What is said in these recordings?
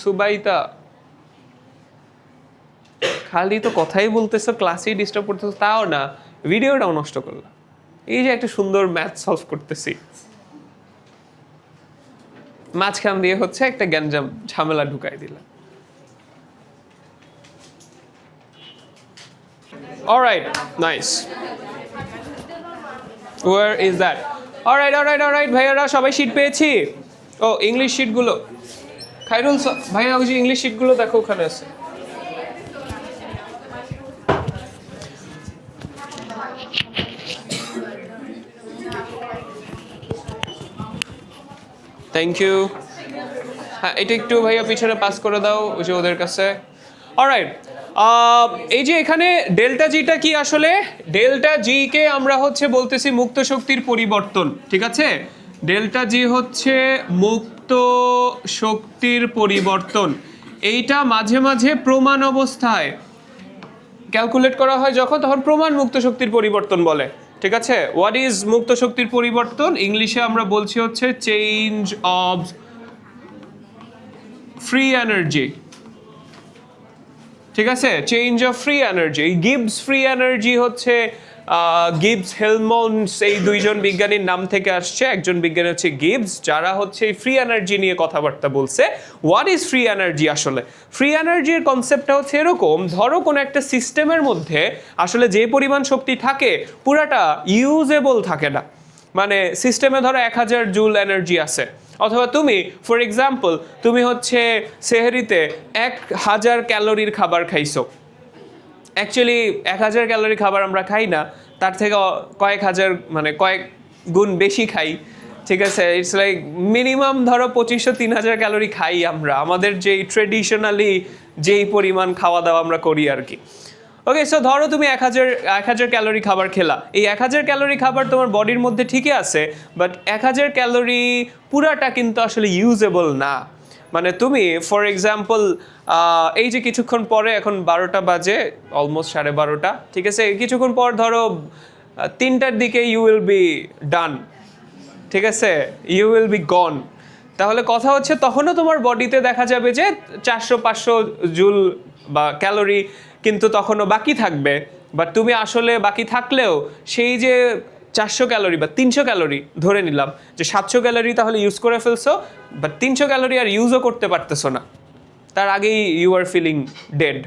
সুবাইতা, খালি তো কথাই বলতেছো, ক্লাসেই ডিস্টার্ব করতেছো, তাও না ভিডিওটাও নষ্ট করলা। এই যে একটা সুন্দর ম্যাথ সলভ করতেছি, মাঝখান দিয়ে হচ্ছে একটা গ্যাঞ্জাম ঝামেলা ঢুকাই দিলা। Alright, nice. Where is that? Alright ভাইয়ারা, সবাই শিট পেয়েছি? ও ইংলিশ শিটগুলো, খাইরুল ভাইয়া ওই যে ইংলিশ শিটগুলো দেখো ওখানে আছে। Thank you. হ্যাঁ, এটা একটু ভাইয়া পিছনে পাস করে দাও ওই যে ওদের কাছে। অলরাইট, এই যে এখানে ডেল্টা জিটা কি আসলে? ডেল্টা জি কে আমরা হচ্ছে বলতেছি মুক্ত শক্তির পরিবর্তন, ঠিক আছে? ডেল্টা জি হচ্ছে মুক্ত শক্তির পরিবর্তন। এইটা মাঝে মাঝে প্রমাণ অবস্থায় ক্যালকুলেট করা হয় যখন, তখন প্রমাণ মুক্ত শক্তির পরিবর্তন বলে, ঠিক আছে? হোয়াট ইজ মুক্ত শক্তির পরিবর্তন? ইংলিশে আমরা বলছি হচ্ছে চেঞ্জ অফ ফ্রি এনার্জি, ঠিক আছে? Change of free energy. Gibbs free energy হচ্ছে গিবস হেলমন্ডস, এই দুইজন বিজ্ঞানীর নাম থেকে আসছে। একজন বিজ্ঞানী হচ্ছে গিবস, যারা হচ্ছে ফ্রি এনার্জি নিয়ে কথাবার্তা বলছে। হোয়াট ইজ ফ্রি এনার্জি আসলে? ফ্রি এনার্জির কনসেপ্টটা হচ্ছে এরকম, ধরো কোনো একটা সিস্টেমের মধ্যে আসলে যে পরিমাণ শক্তি থাকে পুরাটা ইউজেবল থাকে না। মানে সিস্টেমে ধরো 1000 জুল এনার্জি আছে, অথবা তুমি ফর এক্সাম্পল তুমি হচ্ছে সেহরিতে 1000 ক্যালোরির খাবার খাইছো। অ্যাকচুয়ালি 1000 ক্যালোরি খাবার আমরা খাই না, তার থেকে কয়েক হাজার মানে কয়েক গুণ বেশি খাই, ঠিক আছে? ইটস লাইক মিনিমাম ধরো 2500-3000 ক্যালোরি খাই আমরা, আমাদের যেই ট্রেডিশনালি যেই পরিমাণ খাওয়া দাওয়া আমরা করি আর কি। ওকে, সো ধরো তুমি 1000 ক্যালোরি খাবার খেলা। এই 1000 ক্যালোরি খাবার তোমার বডির মধ্যে ঠিকই আছে, বাট 1000 ক্যালোরি পুরাটা কিন্তু আসলে ইউজেবল না। মানে তুমি ফর এক্সাম্পল এই যে কিছুক্ষণ পরে, এখন 12টা বাজে, অলমোস্ট 12:30, ঠিক আছে? কিছুক্ষণ পর ধরো 3টার দিকে ইউ উইল বি ডান, ঠিক আছে? ইউ উইল বি গন। তাহলে কথা হচ্ছে তখনও তোমার বডিতে দেখা যাবে যে 400-500 জুল বা ক্যালোরি কিন্তু তখনও বাকি থাকবে। বাট তুমি আসলে বাকি থাকলেও সেই যে 400 ক্যালোরি বা 300 ক্যালোরি, ধরে নিলাম যে 700 ক্যালোরি তাহলে ইউজ করে ফেলছো, বাট 300 ক্যালোরি আর ইউজও করতে পারতেছো না, তার আগেই ইউ আর ফিলিং ডেড।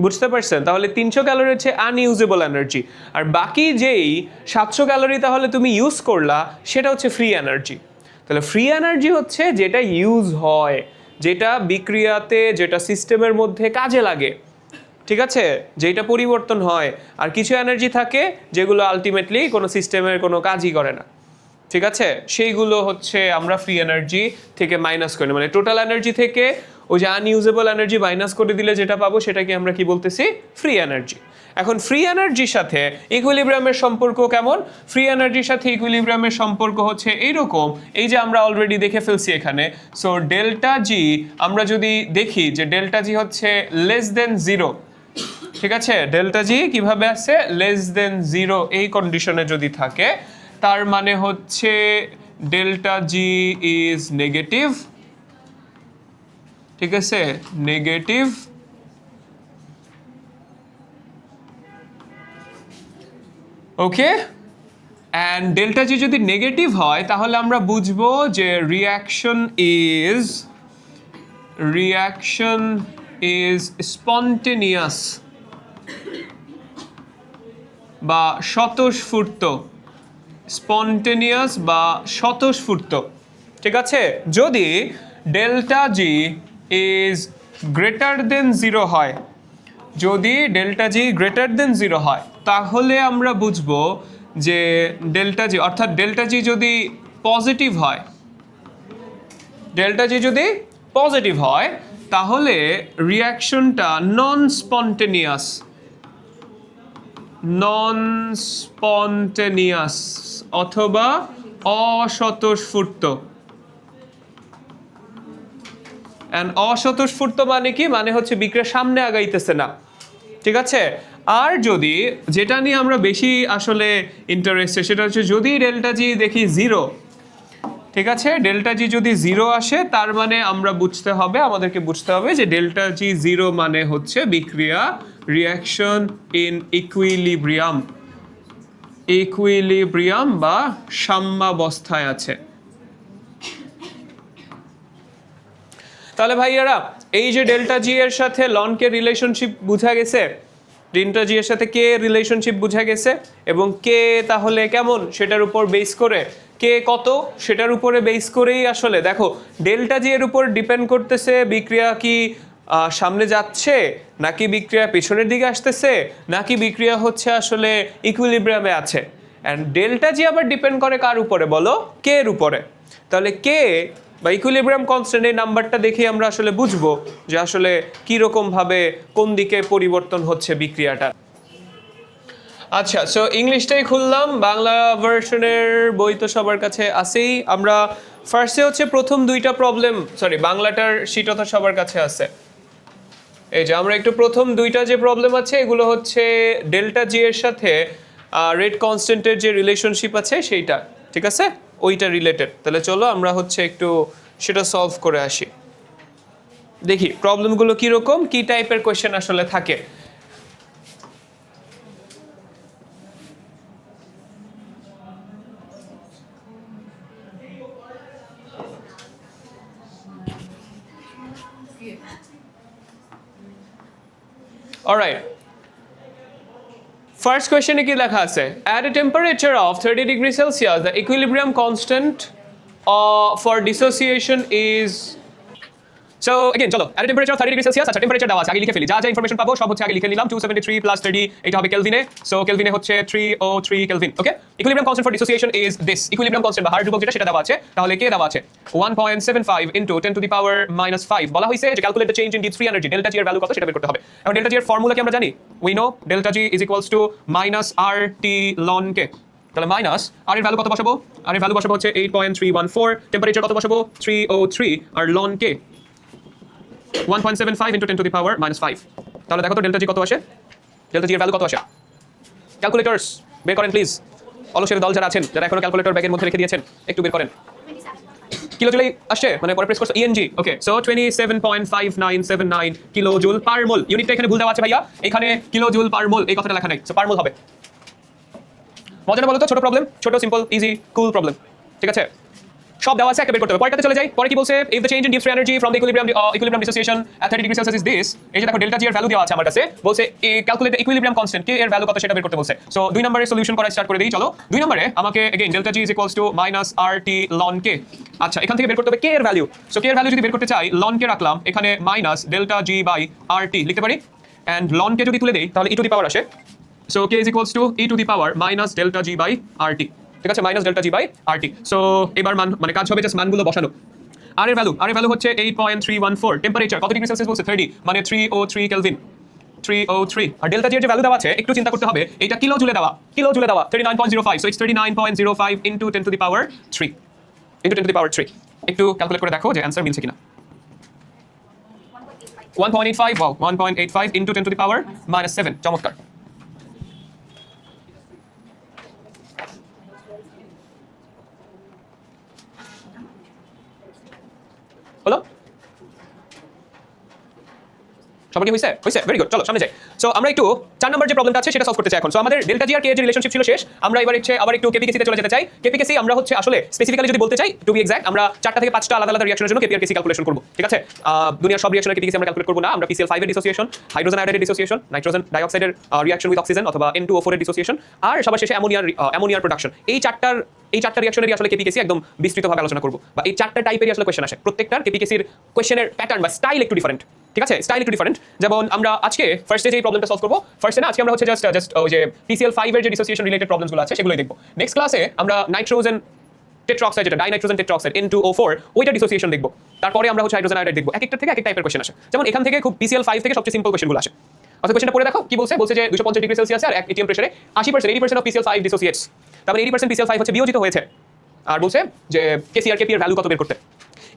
বুঝতে পারছেন? তাহলে 300 ক্যালোরি হচ্ছে আনইউজেবল এনার্জি, আর বাকি যেই 700 ক্যালোরি তাহলে তুমি ইউজ করলা, সেটা হচ্ছে ফ্রি এনার্জি। তাহলে ফ্রি এনার্জি হচ্ছে যেটা ইউজ হয়, যেটা বিক্রিয়াতে, যেটা সিস্টেমের মধ্যে কাজে লাগে, ঠিক আছে? যেটা পরিবর্তন হয়। আর কিছু এনার্জি থাকে যেগুলো আলটিমেটলি কোনো সিস্টেমের কোনো কাজই করে না, ঠিক আছে? সেইগুলো হচ্ছে আমরা ফ্রি এনার্জি থেকে মাইনাস করি, মানে টোটাল এনার্জি থেকে ওই যে আনইউজেবল এনার্জি মাইনাস করে দিলে যেটা পাবো সেটাকে আমরা কি বলতেছি? Free energy. এখন ফ্রি এনার্জির সাথে ইকুইলিব্রিয়ামের সম্পর্ক কেমন? ফ্রি এনার্জির সাথে ইকুইলিব্রিয়ামের সম্পর্ক হচ্ছে এইরকম, এই যে আমরা অলরেডি দেখে ফেলছি এখানে। সো ডেল্টা জি আমরা যদি দেখি যে ডেল্টা জি হচ্ছে লেস দেন 0, ঠিক আছে? ডেল্টা জি কিভাবে আছে? লেস দেন 0 এই কন্ডিশনে যদি থাকে, তার মানে হচ্ছে ডেল্টা জি ইজ নেগেটিভ, ঠিক আছে? নেগেটিভ। ওকে, অ্যান্ড ডেল্টা জি যদি নেগেটিভ হয় তাহলে আমরা বুঝবো যে রিয়াকশন ইজ স্পন্টেনিয়াস বা স্বতঃস্ফূর্ত, স্পন্টেনিয়াস বা স্বতঃস্ফূর্ত, ঠিক আছে? যদি delta G is greater than 0 হয়, যদি ডেল্টা জি গ্রেটার দেন 0 হয়, তাহলে আমরা বুঝবো যে ডেল্টা জি, অর্থাৎ ডেল্টা জি যদি পজিটিভ হয়, ডেল্টা জি যদি পজিটিভ হয় তাহলে রিয়াকশনটা নন স্পন্টেনিয়াস অথবা অস্বতঃস্ফূর্ত। এন্ড অস্বতঃস্ফূর্ত মানে কি? মানে হচ্ছে বিক্রিয়া সামনে আগাইতেছে না, ঠিক আছে? আর যদি, যেটা নিয়ে আমরা বেশি আসলে ইন্টারেস্টেড, সেটা হচ্ছে যদি ডেল্টা জি দেখি 0, ঠিক আছে, ডেল্টা জি যদি জিরো আসে তার মানে আমাদেরকে বুঝতে হবে যে ডেল্টা জি জিরো মানে হচ্ছে বিক্রিয়া রিয়াকশন ইন ইকুইলিব্রিয়াম বা সাম্যাবস্থায় আছে। তাহলে ভাইয়ারা এই যে ডেল্টা জি এর সাথে লনকে রিলেশনশিপ বোঝা গেছে, ডেল্টা জি এর সাথে কে রিলেশনশিপ বোঝা গেছে, এবং কে তাহলে কেমন সেটার উপর বেস করে, কে কত সেটার উপরে বেস করেই আসলে দেখো ডেল্টা জি এর উপর ডিপেন্ড করতেছে বিক্রিয়া কি সামনে যাচ্ছে নাকি বিক্রিয়া পেছনের দিকে আসতেছে নাকি বিক্রিয়া হচ্ছে আসলে ইকুইলিব্রিয়ামে আছে। অ্যান্ড ডেল্টা জি আবার ডিপেন্ড করে কার উপরে বলো, কে এর উপরে। তাহলে কে বা ইকুইলিব্রিয়াম কনস্ট্যান্ট এই নাম্বারটা দেখে আমরা আসলে বুঝবো যে আসলে কীরকম ভাবে কোন দিকে পরিবর্তন হচ্ছে বিক্রিয়াটা। আচ্ছা, সো ইংলিশটাই খুললাম, বাংলা ভার্সনের বই তো সবার কাছে আছেই। আমরা ফার্স্টে হচ্ছে প্রথম দুইটা প্রবলেম, বাংলাটার শীটও তো সবার কাছে আছে। এই যে আমরা একটু প্রথম দুইটা যে প্রবলেম আছে এগুলো হচ্ছে ডেল্টা জি এর সাথে রেট কনস্ট্যান্টের যে রিলেশনশিপ আছে সেইটা, ঠিক আছে, ওইটা রিলেটেড। তাহলে চলো আমরা হচ্ছে একটু সেটা সলভ করে আসি, দেখি প্রবলেমগুলো কীরকম, কী টাইপের কোয়েশ্চেন আসলে থাকে। Alright. First question কি লেখা আছে? At a temperature of 30 degrees Celsius, the equilibrium constant for dissociation is. So again, চলো at a temperature of 30 degrees Celsius, আচ্ছা টেম্পারেচার দেওয়া আছে, আগে লিখে ফেলি, যা যা ইনফরমেশন পাবো সব হচ্ছে আগে লিখে নিলাম। 273 প্লাস 30, এটা হবে কেলভিনে, সো কেলভিনে হচ্ছে 303 kelvin. Okay, equilibrium constant for dissociation is this, equilibrium constant বা হার ধ্রুবক যেটা সেটা দেওয়া আছে। তাহলে কে দেওয়া আছে? 1.75 ইনটু 10 টু দি পাওয়ার -5 বলা হয়েছে যে calculate the change in Gibbs free energy, delta জি এর ভ্যালু কত সেটা বের করতে হবে। এখন ডেল্টা জি এর ফর্মুলা কি আমরা জানি? We know delta G is equals two -RT ln K। তাহলে মাইনাস আর এর ভ্যালু কত বসাবো? আর এর ভ্যালু বসাবো হচ্ছে 8.314, টেম্পারেচার কত বসাবো? 303, আর ln K 1.75 into 10 to the power -5। তাহলে দেখো তো ডেল্টা জি কত আসে, ডেল্টা জি এর ভ্যালু কত আসে? ক্যালকুলেটরস বের করেন প্লিজ, অলসের দল যারা আছেন, যারা এখনো ক্যালকুলেটর ব্যাগের মধ্যে রেখে দিয়েছেন, একটু বের করেন। কিলো জুলেই আসছে, মানে পরে প্রেস করছো ইএনজি। ওকে, সো 27.5979 কিলো জুল পার মোল। ইউনিটটা এখানে ভুল দেওয়া আছে ভাইয়া, এখানে কিলো জুল পার মোল এই কথাটা লেখা নাই, সো পার মোল হবে। মজা না বলো তো? ছোট প্রবলেম, ছোট সিম্পল ইজি কুল প্রবলেম, ঠিক আছে, সব দেওয়া আছে, একটা বের করতে হবে। পরেরটাতে চলে যাই, পরে কি বলছে? If the change in Gibbs free energy from the equilibrium dissociation at 30 degrees Celsius is this, এই যে দেখো ডেল্টা জি এর ভ্যালু দেওয়া আছে আমার কাছে, বলছে ক্যালকুলেট দ্য ইকুইলিব্রিয়াম কনস্ট্যান্ট, কে এর ভ্যালু কত সেটা বের করতে বলছে। সো 2 নম্বরে সলিউশন করা স্টার্ট করে দেই, চলো। 2 নম্বরে আমাকে again delta G is equals two -RT ln K। আচ্ছা, এখান থেকে বের করতে হবে কে এর ভ্যালু। সো কে এর ভ্যালু যদি বের করতে চাই, ln K রাখলাম, এখানে minus delta G by RT লিখতে পারি, এন্ড ln K যদি তুলে দেই তাহলে e টু দি পাওয়ার আসে। So K is equals to e to the power minus delta G by RT, ঠিক আছে, minus delta G by RT। So এবার মান মানে কাজ হবে জাস্ট মানগুলো বসানো। আর এর ভ্যালু হচ্ছে 8.314, টেম্পারেচার কত ডিগ্রি সেলসিয়াস বলছে? 30, মানে 303 কেলভিন, 303। আর ডেল্টা জি এর যে ভ্যালু দেওয়া আছে একটু চিন্তা করতে হবে, এটা কিলো জুলে দেওয়া 39.05, so it's 39.05 into 10 to the power 3, into 10 to the power 3। একটু ক্যালকুলেট করে দেখো যে অ্যানসার মিলছে কিনা। 1.85, ওয়াও, 1.85 ইনটু 10 টু দি পাওয়ার -7, চমৎকার। হলো? সবার কি হইছে? ভেরি গুড, চলো সামনে যাই। সো আমরা একটু 4 নম্বর যে প্রবলেমটা আছে সেটা সলভ করতে চাই এখন। সো আমাদের ডেল্টা জি আর কে এর যে রিলেশনশিপ ছিল শেষ, আমরা এবার আবার একটু কেপিকেসি তে চলে যেতে চাই। কেপিকেসি আমরা হচ্ছে আসলে স্পেসিফিক্যালি যদি বলতে চাই, টু বি এক্সাক্ট, আমরা 4টা থেকে 5টা আলাদা আলাদা রিঅ্যাকশনের জন্য কেপি আর কেসি ক্যালকুলেশন করব, ঠিক আছে। দুনিয়ার সব রিঅ্যাকশনের কেপিকেসি আমরা ক্যালকুলেট করব না, আমরা PCl5 এর ডিসোসিয়েশন, হাইড্রোজেন আয়োডাইডের ডিসোসিয়েশন, নাইট্রোজেন ডাইঅক্সাইডের রিঅ্যাকশন উইথ অক্সিজেন অথবা N2O4 এর ডিসোসিয়েশন, আর সবার শেষে অ্যামোনিয়ার প্রোডাকশন। এই চারটা রিঅ্যাকশনেরই আসলে কেপিকেসি একদম বিস্তৃতভাবে আলোচনা করব, বা এই 4টা টাইপেরই আসলে কোয়েশ্চেন আসে। প্রত্যেকটার কেপিকেসির কোয়েশ্চেনের প্যাটার্ন বা স্টাইল একটু ডিফারেন্ট, ঠিক আছে, স্টাইল একটু ডিফারেন্ট। যেমন আমরা আজকে ফার্স্টে যে প্রবলেমটা সলভ করবো, ফার্স্টে না আজকে আমরা হচ্ছে জাস্ট ওই যে PCl5 এর যে ডিসোসিয়েশন রিলেটেড প্রবলেমসগুলো আছে সেগুলোই দেখবো। নেক্সট ক্লাসে আমরা নাইট্রোজেন টেট্রাঅক্সাইড, যেটা ডাইনাইট্রোজেন টেট্রাঅক্সাইড N2O4, ওইটা ডিসোসিয়েশন দেখবো। তারপরে আমরা হচ্ছে হাইড্রোজেন আয়োডাইড দেখবো। এক একটা থেকে এক এক টাইপের কোয়েশ্চেন আসে। যেমন এখান থেকে খুব PCl5 থেকে সবচেয়ে সিম্পল কোয়েশ্চেনগুলো আসে। অর্থাৎ কোয়েশ্চেনটা পড়ে দেখো কি বলছে যে 250 ডিগ্রি সেলসিয়াস আর 1 atm প্রেসারে 80% অফ PCl5 ডিসোসিয়েটস, তারপরে 80% PCl5 হচ্ছে বিয়োজিত হয়েছে। আর বলছে যে কেসি আর কেপি এর ভ্যালু কত বের করতে।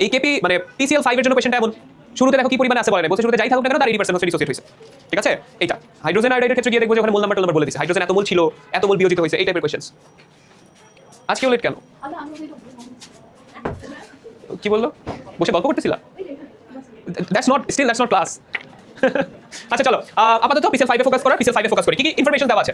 এই কেপি মানে PCl5 এর জন্য কোয়েশ্চেনটা এমন, শুরুতে দেখো কি পরিমাণে আছে বলে না, বলছে শুরুতে যাই থাকুক না কেন তার 80% হচ্ছে ডিসোসিয়েট হয়েছে, ঠিক আছে। এইটা হাইড্রোজেন আয়োডাইডের ক্ষেত্রে গিয়ে দেখবো যে ওখানে মোল নাম্বার বলে দিচ্ছে, হাইড্রোজেন এত মোল ছিল, এত মোল বিয়োজিত হয়েছে, এই টাইপের কোয়েশ্চেন্স। আজকে লেট কেন? কি বললো? বসে গল্প করতেছিলা? That's not class. আচ্ছা চলো, আপাতত পিসিএল 5 এ ফোকাস করার, পিসিএল 5 এ ফোকাস করি। কি ইনফরমেশন দেওয়া আছে?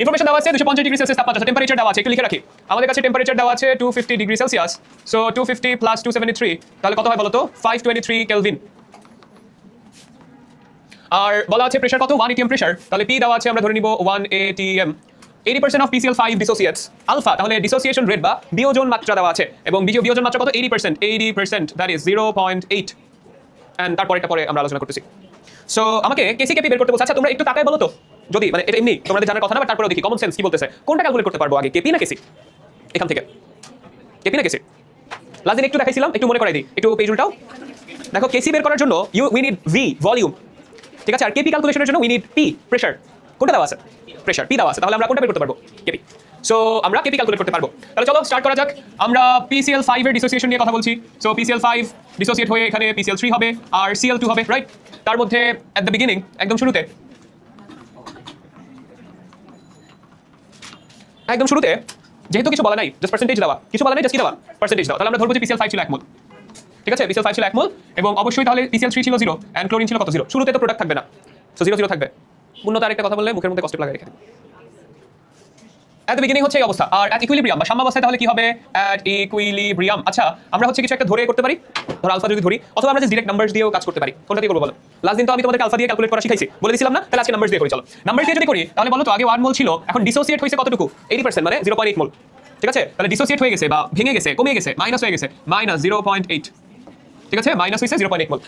ইনফরমেশন দেওয়া আছে 250 ডিগ্রি সেলসিয়াস তাপমাত্রা, টেম্পারেচার দেওয়া আছে, একটু লিখে রাখি। আমাদের কাছে টেম্পারেচার দেওয়া আছে 250 ডিগ্রি সেলসিয়াস। সো 250 প্লাস 273, তাহলে কত হয় বলো তো? 523 কেলভিন। আর বলা আছে প্রেশার কত? 1 atm প্রেশার, তাহলে পি দেওয়া আছে আমরা ধরে নিব 1 atm। 80% অফ PCl5 ডিসোসিয়েটস আলফা, তাহলে ডিসোসিয়েশন রেট বা বিয়োজন মাত্রা দেওয়া আছে, এবং বিয়োজন মাত্রা কত? 80%, দ্যাট ইজ 0.8। এন্ড তারপরে পরে আমরা আলোচনা করতেছি। সো আমাকে কেসি কেপি বের করতে বলছে। আচ্ছা তোমরা একটু তাকায় বলো তো, যদি মানে এটা এমনি তোমাদের জানার কথা না, বাট তারপরেও দেখি কমন সেন্স কি বলতেছে। কোনটা ক্যালকুলেট করতে পারবো আগে, কেপি না কেসি? এখান থেকে কেপি না কেসি? লাস্ট দিন একটু দেখাইছিলাম, একটু মনে করাই দিই, একটু পেজ উল্টাও। দেখো কেসি বের করার জন্য উই নিড ভি, ভলিউম, ঠিক আছে? আর কেপি ক্যালকুলেশনের জন্য উই নিড পি, প্রেশার। কোনটা দেওয়া আছে? প্রেশার, পি দেওয়া আছে, তাহলে আমরা কোনটা বের করতে পারবো? কেপি। সো আমরা কেপি ক্যালকুলেট করতে পারবো। তাহলে চলো স্টার্ট করা যাক। আমরা PCl5 এর ডিসোসিয়েশন নিয়ে কথা বলছি। সো PCl5 ডিসোসিয়েট হয়ে এখানে PCl3 হবে আর Cl2 হবে, রাইট? তার মধ্যে এট দ্য বিগিনিং, একদম শুরুতে যেহেতু কিছু বলা নাই, জাস্ট পার্সেন্টেজ দেওয়া, কিছু বলা নাই, জাস্ট কি দেওয়া? পার্সেন্টেজ দেওয়া। তাহলে আমরা ধরবো যে PCl5 ছিল 1 মোল, ঠিক আছে? PCl5 ছিল 1 মোল, এবং অবশ্যই তাহলে PCl3 ছিল 0 এন্ড ক্লোরিন ছিল কত? 0। শুরুতে তো প্রোডাক্ট থাকবে না, সো 0 থাকবে। পূর্ণতা আরেকটা কথা বললে মুখের মধ্যে কষ্ট লাগে রেখে। এট দ্য বিগিনিং হচ্ছে এই অবস্থা। আর এট ইকুইলিব্রিয়াম বা সাম্যাবস্থায় তাহলে কি হবে? এট ইকুইলিব্রিয়াম। আচ্ছা আমরা হচ্ছে কিছু একটা ধরে করতে পারি, ধর আলফা যদি ধরি, অথবা আমরা জাস্ট ডাইরেক্ট নাম্বারস দিয়েও কাজ করতে পারি। কোনটা দিয়ে করবো বলো? লাস্ট দিন তো আমি তোমাদের আলফা দিয়ে ক্যালকুলেট করা শিখাইছি, বলে দিছিলাম না? তাহলে আজকে নাম্বারস দিয়ে করি। চলো নাম্বার দিয়ে যদি করি, তাহলে বলো তো আগে 1 মোল ছিল, এখন ডিসোসিয়েট হয়েছে কতটুকু? 80%, মানে 0.8 মোল, ঠিক আছে? তাহলে ডিসোসিয়েট হয়ে গেছে বা ভেঙে গেছে, কমে গেছে, মাইনাস হয়ে গেছে, মাইনাস 0.8, ঠিক আছে? মাইনাস হয়েছে 0.8 মোল,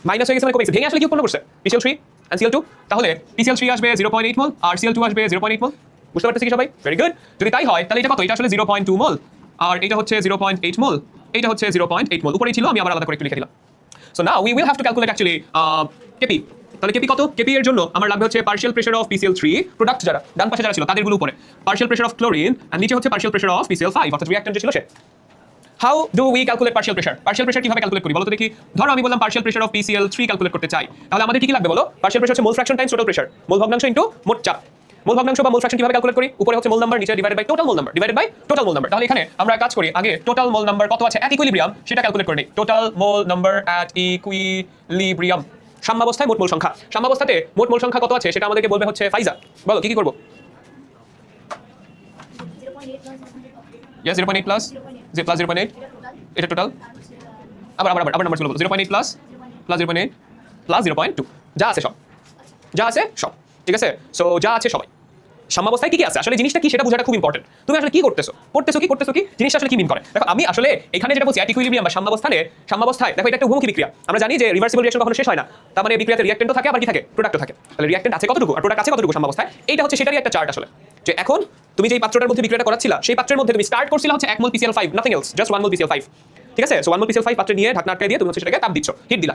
মাইনাস হয়ে গেছে মানে কমে গেছে। ভেঙে আসলে কি উৎপন্ন করছে? PCl3 and Cl2, তাহলে PCl3 আসবে 0.8 মোল আর Cl2 আসবে 0.8 মোল। বুঝতে পারতেছি কি সবাই? Very good. যদি তাই হয় তাহলে এটা কত? এটা আসলে 0.2 মোল, আর এটা হচ্ছে 0.8 মোল, এটা হচ্ছে 0.8 মোল। উপরেই ছিল, আমি আবার আলাদা করে একটু লিখে দিলাম। So now we will have to calculate actually KP. তাহলে কেপি কত? কেপি এর জন্য আমার লাগবে হচ্ছে partial pressure of PCl3, product যারা ডান পাশে যারা ছিল তাদেরগুলো উপরে, পার্শিয়াল প্রেশার অফ ক্লোরিন, আর নিচে হচ্ছে পার্শিয়াল প্রেশার অফ PCl5, অর্থাৎ রিঅ্যাকট্যান্ট যে ছিল সে। How do we calculate partial pressure? Partial pressure কিভাবে ক্যালকুলেট করি বলো তো দেখি? ধরো আমি বললাম partial pressure of PCl3 calculate করতে চাই, তাহলে আমাদের কি কি লাগবে বলো? পার্শিয়াল প্রেশার হচ্ছে mole fraction times total pressure, mole ভগ্নাংশ ইনটু মোট চাপ। মোল ভগ্নাংশ বা মোল ফ্র্যাকশন কিভাবে ক্যালকুলেট করি? উপরে হচ্ছে মোল নাম্বার, নিচে divided by total mole number, divided by total mole number. তাহলে এখানে আমরা কাজ করি, আগে টোটাল মোল নাম্বার কত আছে এট ইকুইলিব্রিয়াম সেটা ক্যালকুলেট করে নিই। টোটাল মোল নাম্বার এট ইকুইলিব্রিয়াম, সাম্যাবস্থায় মোট মোল সংখ্যা। সাম্যাবস্থাতে মোট মোল সংখ্যা কত আছে সেটা আমাদেরকে বলবে হচ্ছে ফাইজা। বলো কি কি করব? ইয়েস 0.8 প্লাস 0.8, এটা টোটাল। আবার নাম্বারগুলো বলো। 0.8 প্লাস 0.8 প্লাস 0.2, যা আছে সব, ঠিক আছে? সো যা আছে সবাই। সাম্যাবস্থায় কি কি আছে আসলে, জিনিসটা কি সেটা বোঝাটা খুব ইম্পর্টেন্ট। তুমি আসলে কি করতেছো কি জিনিসটা আসলে কি মিন করে? দেখো আমি আসলে এখানে যেটা বলছি এট ইকুইলিব্রিয়াম বা সাম্যাবস্থায় দেখো এটা একটা উভমুখী বিক্রিয়া। আমরা জানি যে রিভার্সিবল রিঅ্যাকশন কখনো শেষ হয় না, তার মানে বিক্রিয়াতে রিঅ্যাকট্যান্টও থাকে, আবার কি থাকে? প্রোডাক্টও থাকে। তাহলে রিঅ্যাকট্যান্ট আছে কতটুকু আর প্রোডাক্ট আছে কতটুকু সাম্যাবস্থায়, এইটা হচ্ছে সেটারই একটা চার্ট আসলে। যে এখন তুমি যেই পাত্রটার মধ্যে বিক্রিয়াটা করাচ্ছিলা, সেই পাত্রের মধ্যে তুমি স্টার্ট করছিলা হচ্ছে 1 মোল PCl5, নাথিং এলস, জাস্ট 1 মোল PCl5, ঠিক আছে? সো 1 মোল PCl5 পাত্রে নিয়ে ঢাকনা আটকে দিয়ে তুমি হচ্ছে সেটাকে তাপ দিচ্ছ, হিট দিলে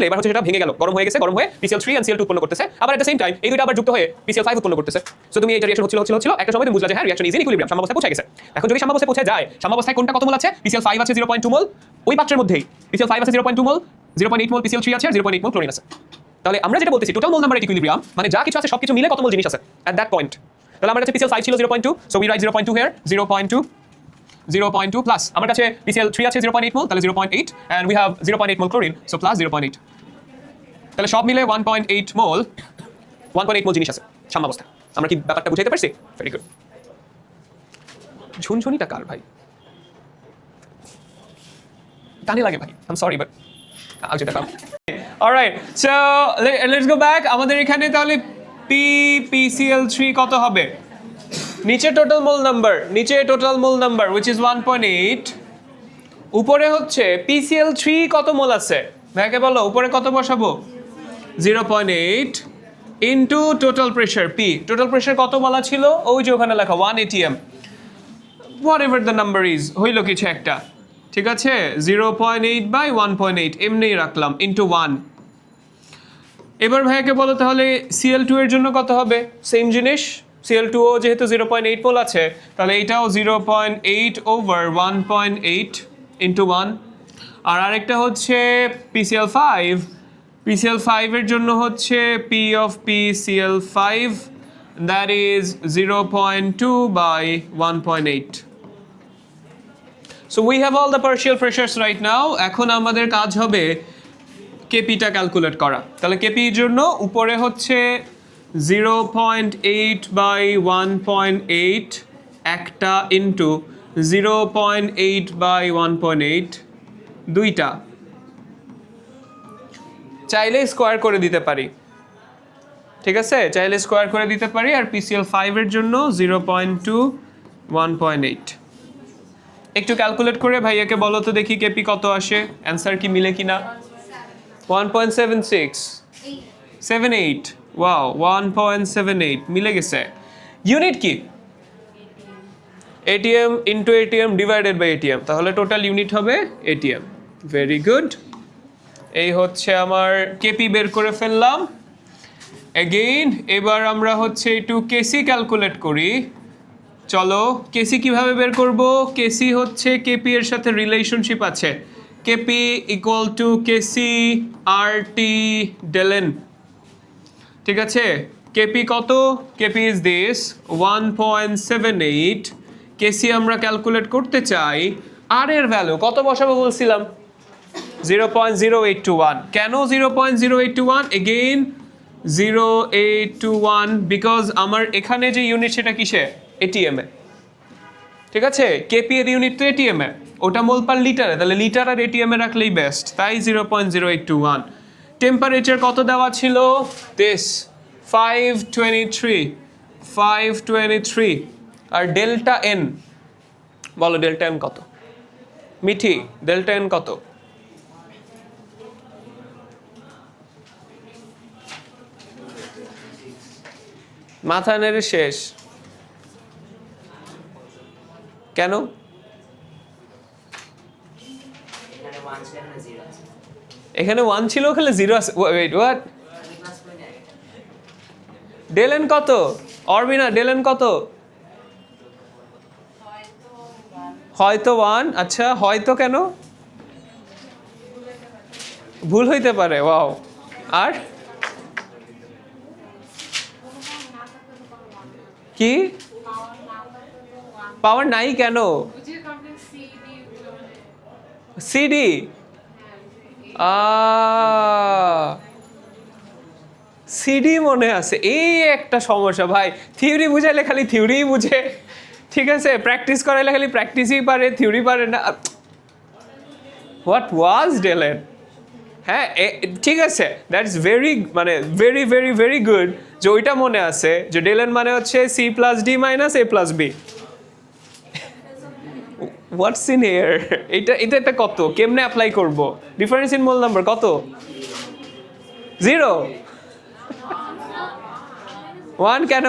এবার হচ্ছে সেটা ভেঙে গেল, গরম হয়ে গেছে, গরম হয়ে PCl3 and Cl2 উৎপন্ন করতেছে, আবার এট দ্য সেম টাইম এই দুটো আবার যুক্ত হয়ে PCl5 উৎপন্ন করতেছে। সো তুমি এটা রিঅ্যাকশন হচ্ছিল একটা সময় তুমি বুঝলা যে হ্যাঁ রিঅ্যাকশন ইজ ইন ইকুইলিব্রিয়াম, সাম্যাবস্থায় পৌঁছে গেছে। এখন যদি সাম্যাবস্থায় পৌঁছে যায়, সাম্যাবস্থায় কোনটা কত মোল আছে? PCl5 আছে 0.2 মোল, ওই পাত্রের মধ্যেই PCl5 আছে 0.2 মোল, 0.8 মোল PCl3 আছে আর 0.8 মোল ক্লোরিন আছে। তাহলে আমরা যেটা বলতেছি টোটাল মোল নাম্বার এট ইকুইলিব্রিয়াম, মানে যা কিছু আছে সবকিছু মিলে কত মোল জিনিস আছে এট দ্যাট পয়েন্ট। তাহলে আমার কাছে PCl5 ছিল 0.2, so we write 0.2 here, 0.2 plus আমার কাছে PCl3 আছে 0.8 মোল, তাহলে 0.8 and we have 0.8 mole chlorine, so plus 0.8, তাহলে সব মিলে 1.8 মোল জিনিস আছে সাম্যাবস্থায়। আমরা কি ব্যাপারটা বুঝাইতে পারছি? Very good. ঝুনঝুনিটা কার ভাই? টানে লাগে ভাই, আই এম সরি বাট আজ এটা কাম। Alright, so let's go back. আমাদের এখানে তাহলে PCl3 কত হবে? নিচে total mole number which is 1.8, উপরে হচ্ছে PCl3 কত মোল আছে ভাইকে বলো, উপরে কত বসাবো? 0.8 into total pressure P। Total pressure কত বলা ছিল? ওই যে ওখানে লেখা 1 atm, whatever the number is, হইল কিছু একটা, ঠিক আছে? 0.8 বাই 1.8 এমনি রাখলাম ইনটু 1। এবার ভাইকে বলো তাহলে Cl2 এর জন্য কত হবে? সেম জিনিস, Cl2 যেহেতু 0.8 মোল আছে, তাহলে এটাও 0.8 ওভার 1.8 ইনটু 1। আর আরেকটা হচ্ছে PCl5 এর জন্য হচ্ছে P of PCl5, that is 0.2 by 1.8। So we have all the partial pressures right now. এখন আমাদের কাজ হবে কেপিটা ক্যালকুলেট করা। তাহলে কেপির জন্য উপরে হচ্ছে 0.8/1.8 একটা ইন্টু 0.8/1.8 দুইটা, চাইলে স্কোয়ার করে দিতে পারি, ঠিক আছে, চাইলে স্কোয়ার করে দিতে পারি। আর পিসিএল 5 এর জন্য 0.2 1.8। একটু ক্যালকুলেট করে ভাইয়াকে বলো তো দেখি কেপি কত আসে, অ্যান্সার কি মিলে কিনা। 1.76 78, ওয়াও 1.78 মিলে গেছে। ইউনিট কি? ATM into ATM divided by ATM, তাহলে টোটাল ইউনিট হবে এটিএম। ভেরি গুড, এই হচ্ছে আমার কেপি বের করে ফেললাম। এগেইন এবার আমরা হচ্ছে একটু কেসি ক্যালকুলেট করি। চলো কেসি কিভাবে বের করব? কেসি হচ্ছে কেপি এর সাথে রিলেশনশিপ আছে, কেপি ইকুয়াল টু কেসি আর টি ডেলেন, ঠিক আছে। কেপি কত? KP is this 1.78। কেসি আমরা ক্যালকুলেট করতে চাই, আর এর ভ্যালু কত বসাবো বলছিলাম? 0.0821। কেন 0.0821? এগেইন 0821 বিকজ আমার এখানে যে ইউনিট সেটা কিসে? এটিএম এ, ঠিক আছে। কেপি এর ইউনিট তো এটিএম এ, ওটা মোল পার লিটারে, তাহলে লিটার আর এটিএম এ রাখলেই বেস্ট, তাই 0.0821। টেম্পারেচার কত দেওয়া ছিল? দিস 523। আর ডেল্টা এন বলো, ডেল্টা এন কত? মিঠি, ডেল্টা এন কত? মাথা নেড়ে শেষ কেন? এখানে 1 ছিল, ওখানে 0 আছে। Wait, what? ডেলেন কত? অরবিনা ডেলেন কত? হয়তো 1। আচ্ছা, হয়তো কেন? ভুল হইতে পারে, ওয়াও। আর কি পাওয়ার নাই কেন? সিডি সিডি মনে আছে, এই একটা সমস্যা ভাই। থিওরি বুঝাইলে খালি থিওরিই বুঝে, ঠিক আছে, প্র্যাকটিস করাইলে খালি প্র্যাকটিসই পারে, থিওরি পারে না। What was del n? হ্যাঁ ঠিক আছে, দ্যাটস ভেরি মানে ভেরি ভেরি ভেরি গুড যে ওইটা মনে আছে যে ডেলেন মানে হচ্ছে C plus D minus A plus B. What's in here? এটা একটা কত, কেমনে অ্যাপ্লাই করব? ডিফারেন্স ইন মোল নাম্বার কত? 0 1 কেন?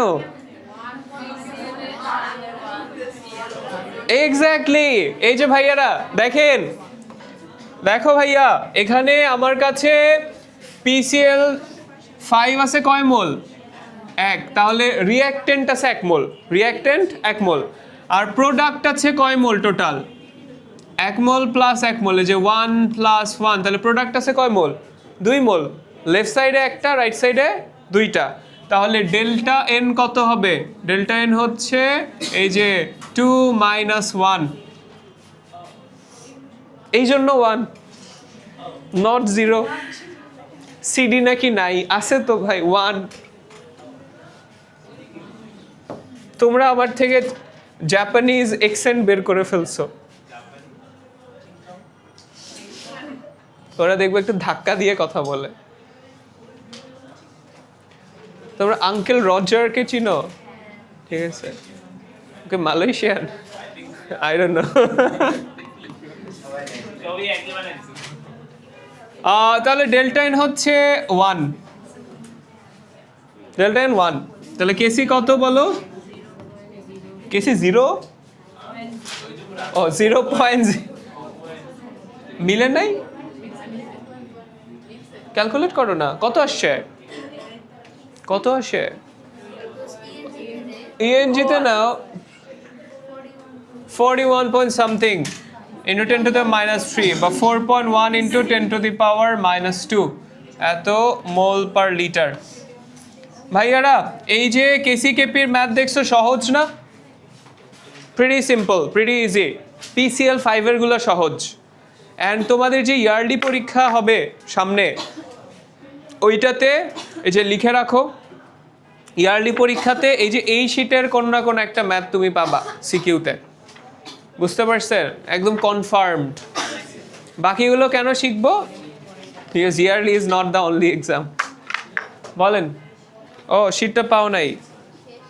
এক্স্যাক্টলি, এই যে ভাইয়ারা দেখেন, দেখো ভাইয়া এখানে আমার কাছে পিসিএল 5 আছে কয় মোল? 1, তাহলে রিঅ্যাক্টেন্ট আছে 1 মোল, রিঅ্যাক্টেন্ট 1 মোল। আর প্রোডাক্ট আছে কয় মোল টোটাল? 1 মোল প্লাস 1 মোল, এই যে 1 প্লাস 1, তাহলে প্রোডাক্ট আছে কয় মোল? 2 মোল। লেফট সাইডে একটা, রাইট সাইডে দুইটা, তাহলে ডেল্টা এন কত হবে? ডেল্টা এন হচ্ছে এই যে 2 - 1, এই জন্য 1 নট 0। সিডি নাকি নাই? আছে তো ভাই 1। তোমরা আমার থেকে জাপানিজ এক্সেন্ট বের করে ফেলছো। ওরা দেখবে একটু ধাক্কা দিয়ে কথা বলে। তোমরা আঙ্কেল রজারকে চিনো? ঠিক আছে, ওকে মালয়েশিয়ান, আই ডোন্ট নো। তাহলে ডেল্টা এন হচ্ছে 1, ডেল্টা এন 1। তাহলে কেসি কত বলো? কেসি 0? ও 0.0 মিলে নাই, ক্যালকুলেট করো না কত আসছে, কত আসে? ইএনজিতে নাও 41 point something into 10 to the -3 বা 4.1 into 10 to the power -2 এত মোল পার লিটার। ভাইয়ারা এই যে কেসি কেপির ম্যাথ দেখছো, সহজ না? Pretty simple, pretty easy. PCl 5 এর গুলো সহজ। অ্যান্ড তোমাদের যে ইয়ারলি পরীক্ষা হবে সামনে, ওইটাতে এই যে লিখে রাখো, ইয়ারলি পরীক্ষাতে এই যে এই শীটের কোনো না কোনো একটা ম্যাথ তুমি পাবা সিকিউতে, বুঝতে পারছেন? একদম কনফার্মড। বাকিগুলো কেন শিখবো? Because yearly is not the only exam. বলেন। ও শীটটা পাও নাই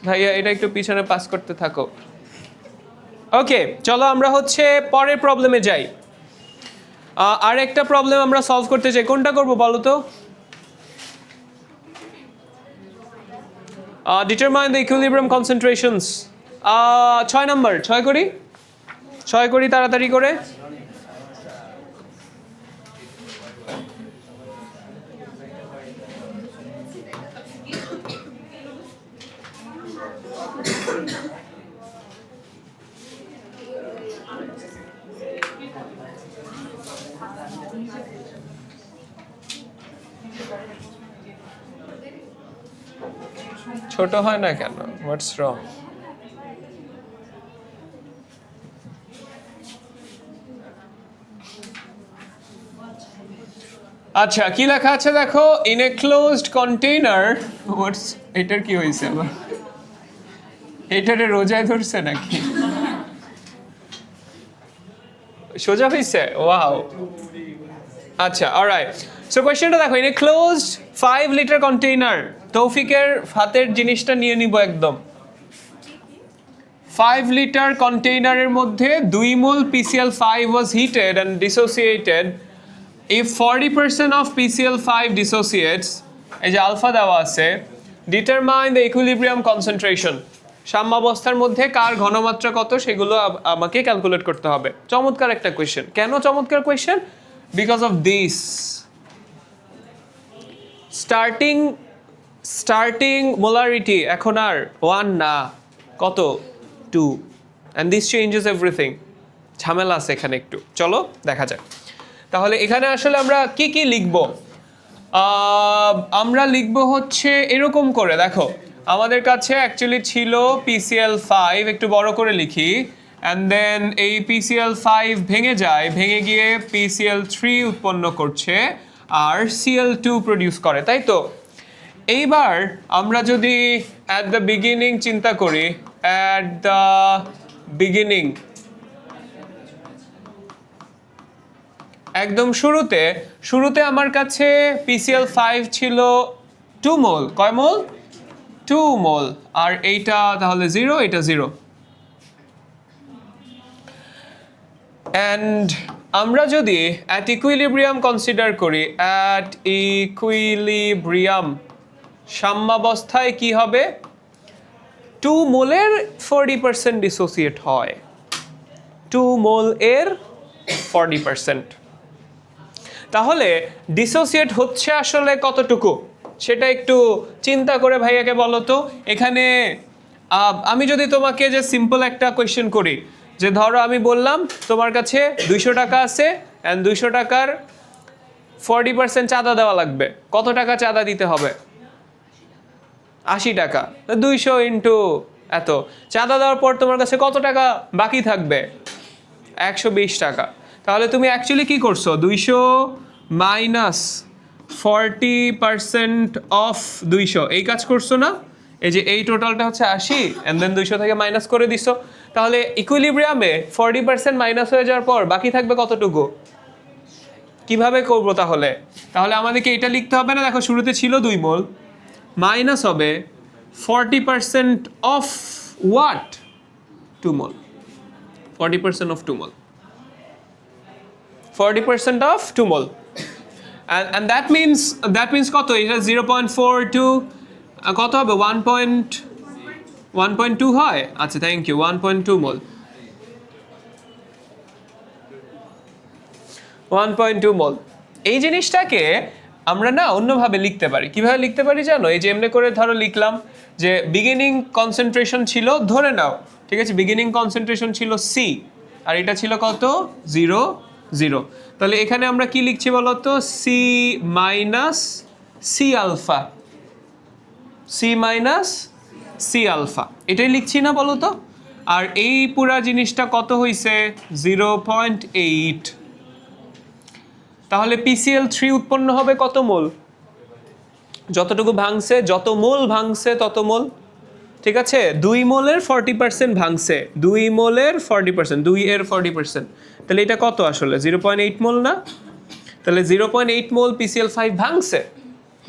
ভাইয়া, এটা একটু পিছনে পাস করতে থাকো। ওকে, চলো আমরা হচ্ছে পরের প্রবলেমে যাই। আর একটা প্রবলেম আমরা সলভ করতে চাই, কোনটা করবো বলো তো? Determine the equilibrium concentrations. 6 number, 6 করি, 6 করি তাড়াতাড়ি করে। ছোট হয় না কেন? হোয়াটস রং? আচ্ছা, কি লেখা আছে দেখো, ইন এ ক্লোজড কন্টেইনার। হোয়াটস, এটার কি হয়েছে আবার? এটারে রোজায় ধরছে নাকি? সোজা হয়েছে? ওয়াও। আচ্ছা, অলরাইট। সো কোয়েশ্চেনটা দেখো, in a closed 5 litre container. তৌফিকের হাতের জিনিসটা নিয়ে নিব একদম। 5 লিটার কন্টেইনারের মধ্যে 2 মোল PCl5 was heated and dissociated. If 40% of PCl5 dissociates, এই যে আলফা দেওয়া আছে, determine the equilibrium concentration. সাম্যাবস্থার মধ্যে কার ঘনমাত্রা কত সেগুলো আমাকে ক্যালকুলেট করতে হবে। চমৎকার একটা কোয়েশ্চেন। কেন চমৎকার question? Because of this. Starting molarity এখন আর 1 না, কত? 2, and this changes everything. ঝামেলা আছে এখানে একটু, চলো দেখা যাক। তাহলে এখানে আসলে আমরা কি কি লিখব? আমরা লিখব হচ্ছে এরকম করে, দেখো আমাদের কাছে অ্যাকচুয়ালি ছিল PCl5, একটু বড় করে লিখি, অ্যান্ড দেন এই PCl5 ভেঙে যায়, ভেঙে গিয়ে PCl3 উৎপন্ন করছে আর Cl2 প্রডিউস করে, তাই তো? এইবার আমরা যদি অ্যাট দ্য বিগিনিং চিন্তা করি, অ্যাট দ্য বিগিনিং, একদম শুরুতে আমার কাছে PCl5 ছিল 2 মোল। কয় মোল? 2 মোল। আর এইটা তাহলে 0, এটা 0। অ্যান্ড আমরা যদি অ্যাট ইকুইলিব্রিয়াম কনসিডার করি, অ্যাট ইকুইলিব্রিয়াম সাম্যাবস্থায় কি হবে? 2 মোলের 40% ডিসোসিয়েট হয়। 2 মোল এর 40%। তাহলে ডিসোসিয়েট হচ্ছে আসলে কতটুকু সেটা একটু চিন্তা করে ভাইয়াকে বলো তো। এখানে আমি যদি তোমাকে যে সিম্পল একটা কোয়েশ্চেন করি, যে ধরো আমি বললাম তোমার কাছে 200 টাকা আছে, অ্যান্ড 200 টাকার 40% চাঁদা দেওয়া লাগবে, কত টাকা চাঁদা দিতে হবে? 80 টাকা। 200 ইন্টু এত, চাঁদা দেওয়ার পর তোমার কাছে কত টাকা বাকি থাকবে? 120 টাকা। তাহলে তুমি অ্যাকচুয়ালি কি করছো? 200 মাইনাস 40% অফ 200, এই কাজ করছো না? এই যে এই টোটালটা হচ্ছে 80, অ্যান্ড দেন 200 থেকে মাইনাস করে দিছো। তাহলে ইকুইলিব্রিয়ামে 40% মাইনাস হয়ে যাওয়ার পর বাকি থাকবে কতটুকু? কিভাবে করবো তাহলে? তাহলে আমাদেরকে এটা লিখতে হবে না, দেখো শুরুতে ছিল 2 মোল, মাইনাস হবে 40% of what? 2 mole. 40% of 2 mole, 40% of 2 mol, and that means কত? এটা 0.42, কত হবে? 1.2 হয়। আচ্ছা, থ্যাংক ইউ। 1.2 mol, 1.2 mol। এই জিনিসটাকে আমরা না অন্যভাবে লিখতে পারি। কিভাবে লিখতে পারি জানো? এই যে এমনি করে ধরো লিখলাম যে বিগিনিং কনসেন্ট্রেশন ছিল, ধরে নাও, ঠিক আছে, বিগিনিং কনসেন্ট্রেশন ছিল C, আর এটা ছিল কত? 0, 0। তাহলে এখানে আমরা কি লিখছি বলো তো? C minus C alpha, C minus C alpha, এটাই লিখছি না বলো তো? আর এই পুরা জিনিসটা কত হইছে 0.8। তাহলে PCl3 উৎপন্ন হবে কত মোল? যতটুকু ভাঙছে, যত মোল ভাঙছে তত মোল। ঠিক আছে, 2 মোলের 40% ভাঙছে, 2 মোলের 40%, 2 এর 40%। তাহলে এটা কত আসলে 0.8 মোল না? তাহলে 0.8 মোল PCl5 ভাঙছে,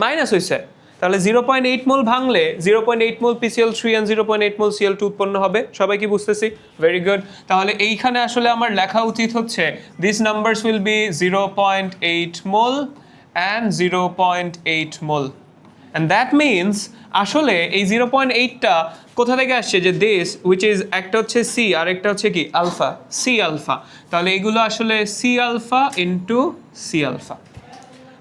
মাইনাস হয়েছে। তাহলে 0.8 মোল ভাঙলে 0.8 মোল PCl3 and 0.8 মোল Cl2 উৎপন্ন হবে। সবাই কি বুঝতেছি? Very good. তাহলে এইখানে আসলে আমার লেখা উচিত হচ্ছে this numbers will be 0.8 mole and 0.8 mole. And that means আসলে এই 0.8টা কোথা থেকে আসছে? যে দিস which is একটা হচ্ছে C আর একটা হচ্ছে কি আলফা, C আলফা। তাহলে এগুলো আসলে C alpha into C alpha.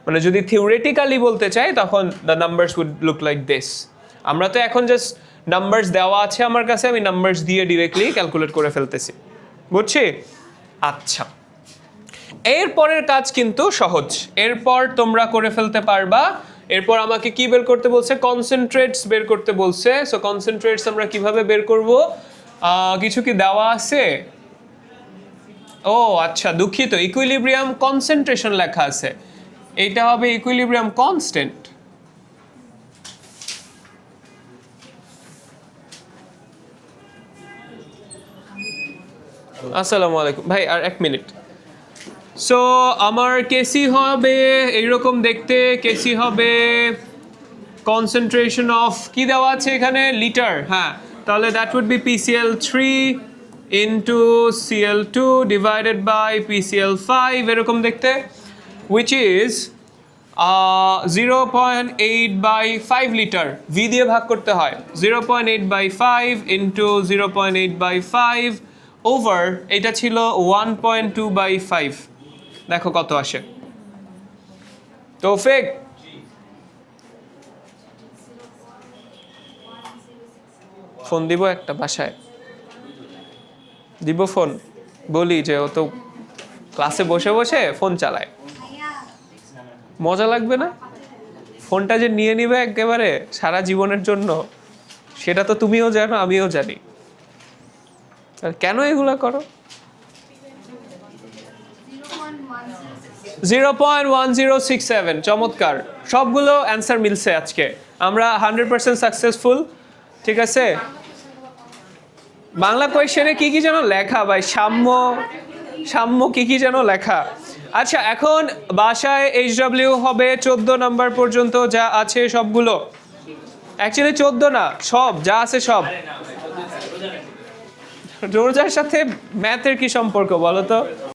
মানে যদি থিওরিটিক্যালি বলতে চাই তখন the numbers would look like this. আমরা তো এখন জাস্ট নাম্বারস দেওয়া আছে আমার কাছে, আমি নাম্বারস দিয়ে ডিরেক্টলি ক্যালকুলেট করে ফেলতেছি। বুঝছি? আচ্ছা, এরপরের কাজ কিন্তু সহজ। এরপর তোমরা করে ফেলতে পারবা। এরপর আমাকে কি বের করতে বলছে? কনসেন্ট্রেটস বের করতে বলছে। সো কনসেন্ট্রেটস আমরা কিভাবে বের করব? কিছু কি দেওয়া আছে? ও আচ্ছা, দুঃখিত, ইকুইলিব্রিয়াম কনসেন্ট্রেশন লেখা আছে। এইটা হবে ইকুইলিব্রিয়াম কনস্ট্যান্ট। আসসালামু আলাইকুম ভাই, আর 1 মিনিট। সো আমার কেসি হবে এইরকম দেখতে, কেসি হবে কনসেন্ট্রেশন অফ কি দেওয়া আছে এখানে? লিটার। হ্যাঁ, তাহলে that would be PCl3 into Cl2 divided by PCl5 এরকম দেখতে, which is 0.8 by 5 litre. V দিয়ে ভাগ করতে হয়। 0.8 বাই 5 ইন্টু 0.8 বাই 5 ওভার এটা ছিল 1.2 বাই 5। দেখো কত আসে। তৌফিক, ফোন দিব একটা, বাসায় দিব ফোন, বলি যে ও তো ক্লাসে বসে বসে ফোন চালায়, মজা লাগবে না? ফোনটা যে নিয়ে নিবে একেবারে সারা জীবনের জন্য, সেটা তো তুমিও জানো, আমিও জানি। আর কেন এগুলা করো? 0.1067। চমৎকার, সবগুলো অ্যান্সার মিলছে আজকে। আমরা 100% সাকসেসফুল। ঠিক আছে, বাংলা কোয়েশ্চেনে কি কি যেন লেখা ভাই, সাম্য সাম্য কি কি যেন লেখা। আচ্ছা, এখন বাসায় HW হবে 14 নাম্বার পর্যন্ত যা আছে সবগুলো। অ্যাকচুয়ালি 14 না, সব যা আছে সব। রোজার সাথে ম্যাথের কি সম্পর্ক বলো তো?